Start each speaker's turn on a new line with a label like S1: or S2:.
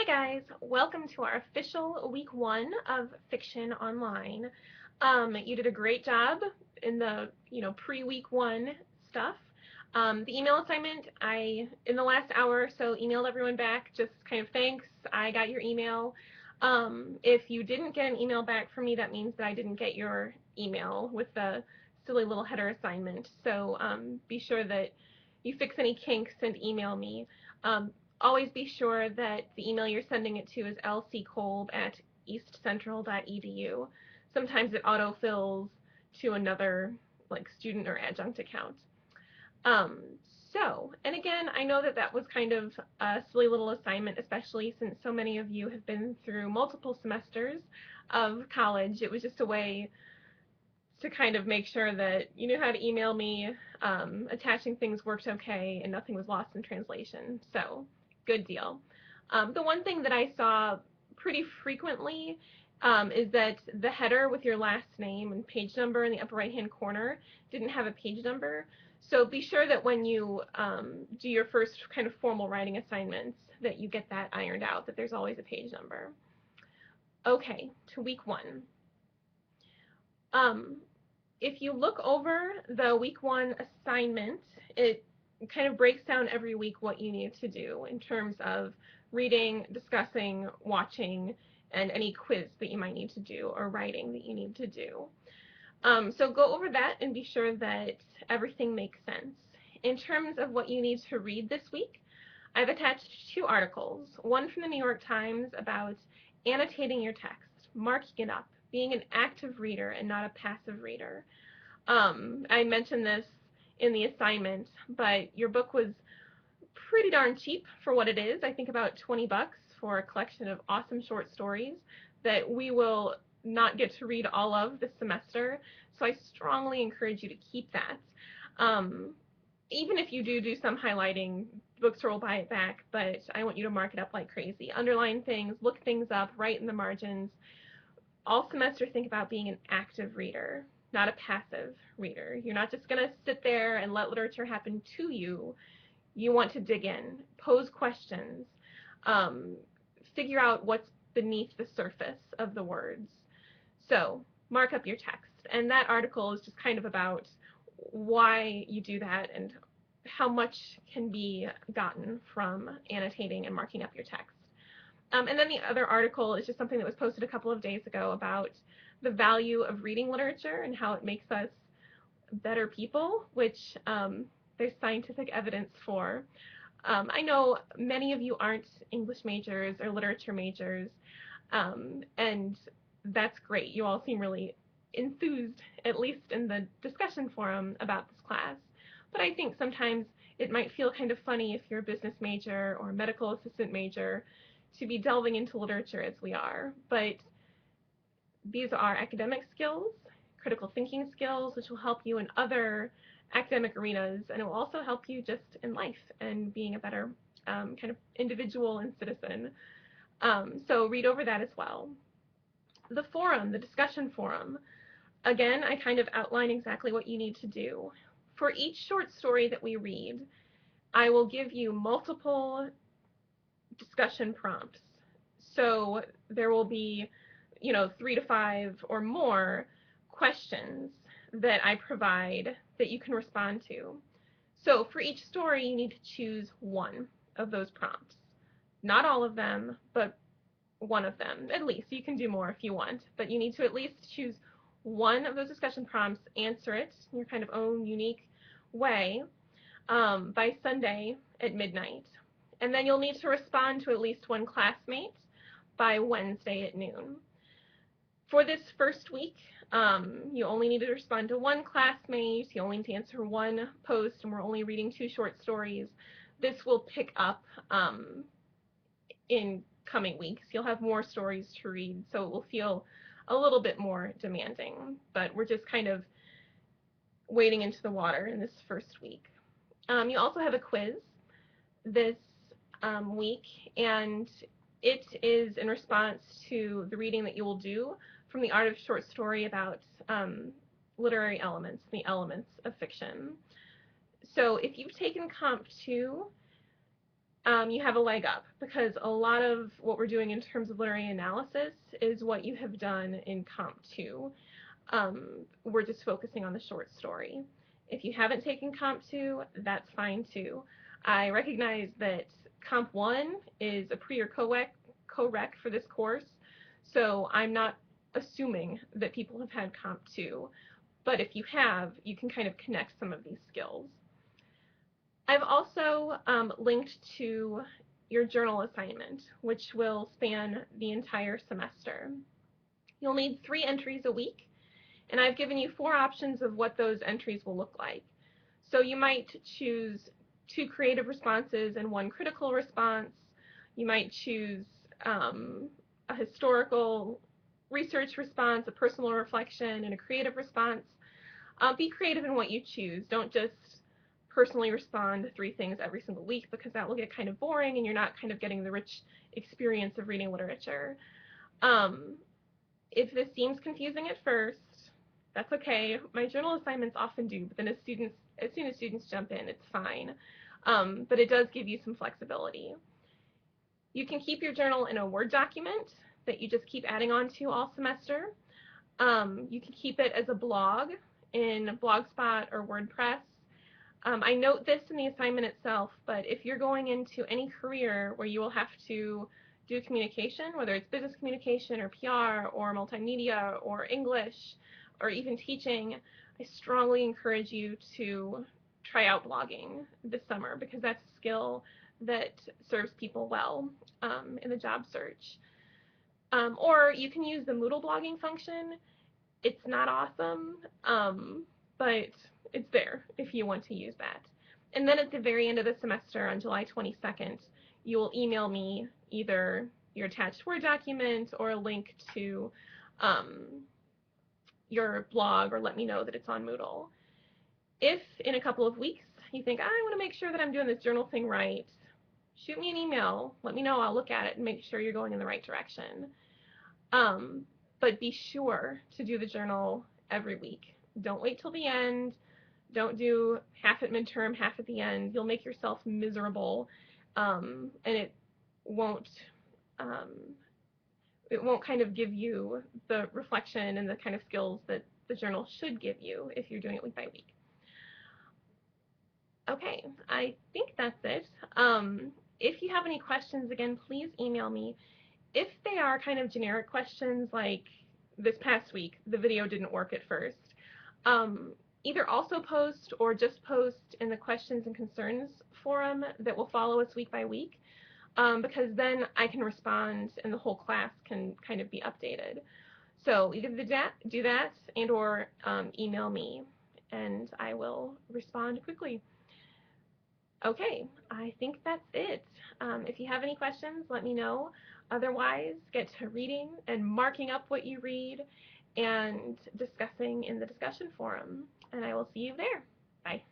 S1: Hi guys, welcome to our official week 1 of Fiction Online. You did a great job in the, pre-week 1 stuff. The email assignment, in the last hour or so, emailed everyone back, just kind of thanks, I got your email. If you didn't get an email back from me, that means that I didn't get your email with the silly little header assignment. So be sure that you fix any kinks and email me. Always be sure that the email you're sending it to is lckolb@eastcentral.edu. Sometimes it autofills to another student or adjunct account. Um, and again, I know that was kind of a silly little assignment, especially since so many of you have been through multiple semesters of college. It was just a way to kind of make sure that you knew how to email me, attaching things worked okay, and nothing was lost in translation. So, good deal. The one thing that I saw pretty frequently is that the header with your last name and page number in the upper right-hand corner didn't have a page number. So be sure that when you do your first kind of formal writing assignments that you get that ironed out, that there's always a page number. Okay, to week 1. If you look over the week 1 assignment, it kind of breaks down every week what you need to do in terms of reading, discussing, watching, and any quiz that you might need to do or writing that you need to do. So go over that and be sure that everything makes sense. In terms of what you need to read this week, I've attached 2 articles, one from the New York Times about annotating your text, marking it up, being an active reader and not a passive reader. I mentioned this in the assignment, but your book was pretty darn cheap for what it is. I think about 20 bucks for a collection of awesome short stories that we will not get to read all of this semester. So I strongly encourage you to keep that. Even if you do some highlighting, the bookstore will buy it back, but I want you to mark it up like crazy. Underline things, look things up, write in the margins. All semester, think about being an active reader, not a passive reader. You're not just going to sit there and let literature happen to you. You want to dig in, pose questions, figure out what's beneath the surface of the words. So mark up your text. And that article is just kind of about why you do that and how much can be gotten from annotating and marking up your text. And then the other article is just something that was posted a couple of days ago about the value of reading literature and how it makes us better people, which there's scientific evidence for. I know many of you aren't English majors or literature majors, and that's great. You all seem really enthused, at least in the discussion forum, about this class. But I think sometimes it might feel kind of funny if you're a business major or a medical assistant major to be delving into literature as we are. But these are academic skills, critical thinking skills, which will help you in other academic arenas, and it will also help you just in life and being a better kind of individual and citizen. So read over that as well. The forum, the discussion forum, again, I kind of outline exactly what you need to do. For each short story that we read, I will give you multiple discussion prompts. So there will be, 3 to 5 or more questions that I provide that you can respond to. So for each story, you need to choose one of those prompts. Not all of them, but one of them, at least. You can do more if you want, but you need to at least choose one of those discussion prompts, answer it in your kind of own unique way by Sunday at midnight. And then you'll need to respond to at least one classmate by Wednesday at noon. For this first week, you only need to respond to one classmate, you only need to answer one post, and we're only reading 2 short stories. This will pick up in coming weeks. You'll have more stories to read, so it will feel a little bit more demanding, but we're just kind of wading into the water in this first week. You also have a quiz this week, and it is in response to the reading that you will do from The Art of Short Story about literary elements, the elements of fiction. So if you've taken Comp 2, you have a leg up because a lot of what we're doing in terms of literary analysis is what you have done in Comp 2. We're just focusing on the short story. If you haven't taken Comp 2, that's fine too. I recognize that Comp 1 is a pre or co-rec for this course, so I'm not assuming that people have had Comp 2, but if you have, you can kind of connect some of these skills. I've also linked to your journal assignment, which will span the entire semester. You'll need 3 entries a week, and I've given you 4 options of what those entries will look like. So you might choose 2 creative responses and 1 critical response. You might choose a historical research response, a personal reflection, and a creative response. Be creative in what you choose. Don't just personally respond to 3 things every single week, because that will get kind of boring and you're not kind of getting the rich experience of reading literature. If this seems confusing at first, that's okay. My journal assignments often do, but then as soon as students jump in, it's fine. But it does give you some flexibility. You can keep your journal in a Word document that you just keep adding on to all semester. You can keep it as a blog in Blogspot or WordPress. I note this in the assignment itself, but if you're going into any career where you will have to do communication, whether it's business communication or PR or multimedia or English or even teaching, I strongly encourage you to try out blogging this summer, because that's a skill that serves people well in the job search. Or you can use the Moodle blogging function. It's not awesome, but it's there if you want to use that. And then at the very end of the semester, on July 22nd, you will email me either your attached Word document or a link to your blog, or let me know that it's on Moodle. If in a couple of weeks you think, I want to make sure that I'm doing this journal thing right, shoot me an email. Let me know. I'll look at it and make sure you're going in the right direction. But be sure to do the journal every week. Don't wait till the end. Don't do half at midterm, half at the end. You'll make yourself miserable, and it won't kind of give you the reflection and the kind of skills that the journal should give you if you're doing it week by week. Okay, I think that's it. If you have any questions, again, please email me. If they are kind of generic questions, like this past week, the video didn't work at first, either also post or just post in the questions and concerns forum that will follow us week by week, because then I can respond and the whole class can kind of be updated. So either do that and or email me, and I will respond quickly. Okay, I think that's it. If you have any questions, let me know. Otherwise, get to reading and marking up what you read and discussing in the discussion forum. And I will see you there. Bye.